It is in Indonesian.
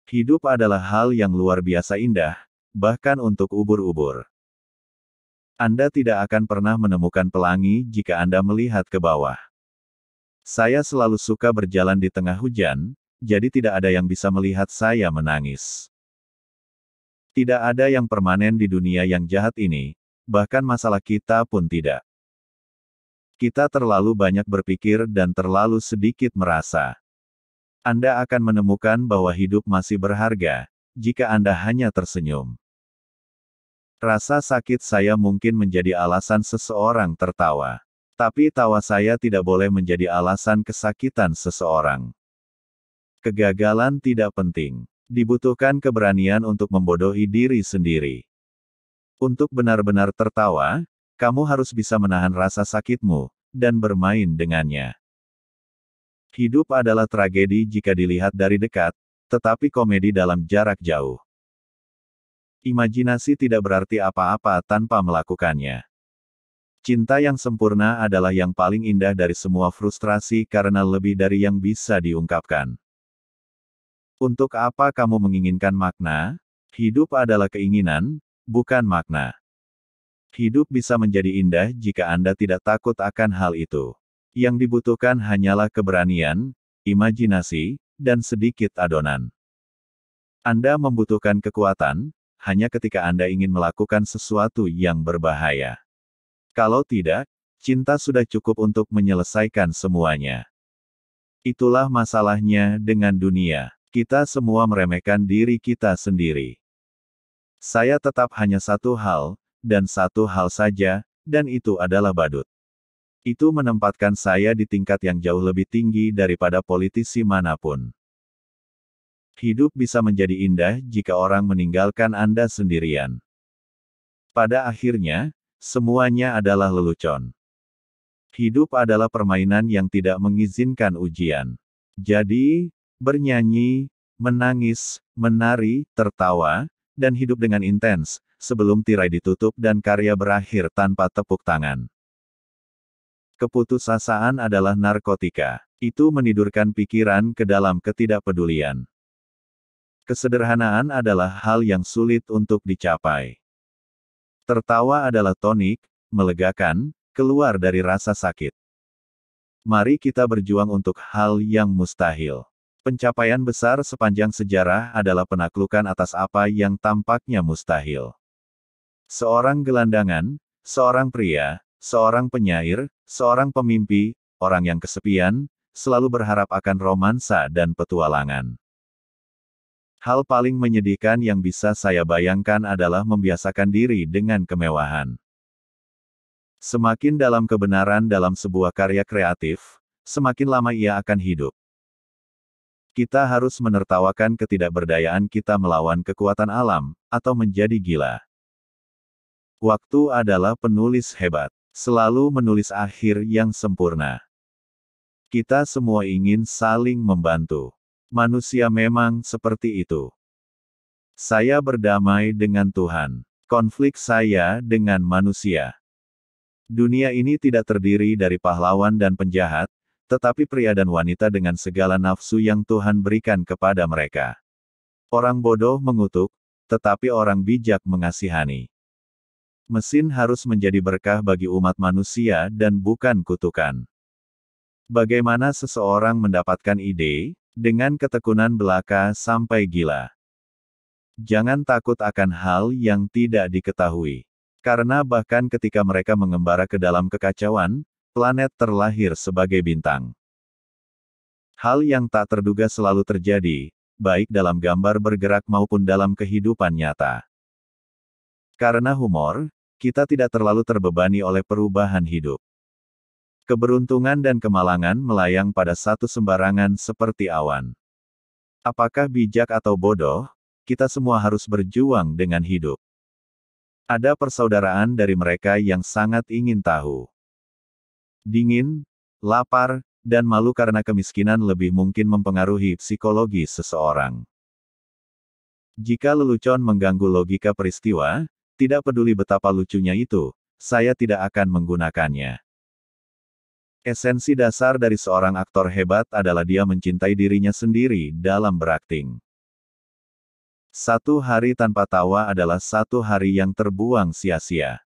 Hidup adalah hal yang luar biasa indah, bahkan untuk ubur-ubur. Anda tidak akan pernah menemukan pelangi jika Anda melihat ke bawah. Saya selalu suka berjalan di tengah hujan, jadi tidak ada yang bisa melihat saya menangis. Tidak ada yang permanen di dunia yang jahat ini, bahkan masalah kita pun tidak. Kita terlalu banyak berpikir dan terlalu sedikit merasa. Anda akan menemukan bahwa hidup masih berharga, jika Anda hanya tersenyum. Rasa sakit saya mungkin menjadi alasan seseorang tertawa. Tapi tawa saya tidak boleh menjadi alasan kesakitan seseorang. Kegagalan tidak penting. Dibutuhkan keberanian untuk membodohi diri sendiri. Untuk benar-benar tertawa, kamu harus bisa menahan rasa sakitmu, dan bermain dengannya. Hidup adalah tragedi jika dilihat dari dekat, tetapi komedi dalam jarak jauh. Imajinasi tidak berarti apa-apa tanpa melakukannya. Cinta yang sempurna adalah yang paling indah dari semua frustrasi karena lebih dari yang bisa diungkapkan. Untuk apa kamu menginginkan makna? Hidup adalah keinginan, bukan makna. Hidup bisa menjadi indah jika Anda tidak takut akan hal itu. Yang dibutuhkan hanyalah keberanian, imajinasi, dan sedikit adonan. Anda membutuhkan kekuatan, hanya ketika Anda ingin melakukan sesuatu yang berbahaya. Kalau tidak, cinta sudah cukup untuk menyelesaikan semuanya. Itulah masalahnya dengan dunia. Kita semua meremehkan diri kita sendiri. Saya tetap hanya satu hal, dan satu hal saja, dan itu adalah badut. Itu menempatkan saya di tingkat yang jauh lebih tinggi daripada politisi manapun. Hidup bisa menjadi indah jika orang meninggalkan Anda sendirian. Pada akhirnya, semuanya adalah lelucon. Hidup adalah permainan yang tidak mengizinkan ujian. Jadi, bernyanyi, menangis, menari, tertawa, dan hidup dengan intens, sebelum tirai ditutup dan karya berakhir tanpa tepuk tangan. Keputusasaan adalah narkotika. Itu menidurkan pikiran ke dalam ketidakpedulian. Kesederhanaan adalah hal yang sulit untuk dicapai. Tertawa adalah tonik, melegakan, keluar dari rasa sakit. Mari kita berjuang untuk hal yang mustahil. Pencapaian besar sepanjang sejarah adalah penaklukan atas apa yang tampaknya mustahil. Seorang gelandangan, seorang pria, seorang penyair, seorang pemimpi, orang yang kesepian, selalu berharap akan romansa dan petualangan. Hal paling menyedihkan yang bisa saya bayangkan adalah membiasakan diri dengan kemewahan. Semakin dalam kebenaran dalam sebuah karya kreatif, semakin lama ia akan hidup. Kita harus menertawakan ketidakberdayaan kita melawan kekuatan alam, atau menjadi gila. Waktu adalah penulis hebat, selalu menulis akhir yang sempurna. Kita semua ingin saling membantu. Manusia memang seperti itu. Saya berdamai dengan Tuhan. Konflik saya dengan manusia. Dunia ini tidak terdiri dari pahlawan dan penjahat, tetapi pria dan wanita dengan segala nafsu yang Tuhan berikan kepada mereka. Orang bodoh mengutuk, tetapi orang bijak mengasihani. Mesin harus menjadi berkah bagi umat manusia dan bukan kutukan. Bagaimana seseorang mendapatkan ide? Dengan ketekunan belaka sampai gila. Jangan takut akan hal yang tidak diketahui. Karena bahkan ketika mereka mengembara ke dalam kekacauan, planet terlahir sebagai bintang. Hal yang tak terduga selalu terjadi, baik dalam gambar bergerak maupun dalam kehidupan nyata. Karena humor, kita tidak terlalu terbebani oleh perubahan hidup. Keberuntungan dan kemalangan melayang pada satu sembarangan seperti awan. Apakah bijak atau bodoh, kita semua harus berjuang dengan hidup. Ada persaudaraan dari mereka yang sangat ingin tahu. Dingin, lapar, dan malu karena kemiskinan lebih mungkin mempengaruhi psikologi seseorang. Jika lelucon mengganggu logika peristiwa, tidak peduli betapa lucunya itu, saya tidak akan menggunakannya. Esensi dasar dari seorang aktor hebat adalah dia mencintai dirinya sendiri dalam berakting. Satu hari tanpa tawa adalah satu hari yang terbuang sia-sia.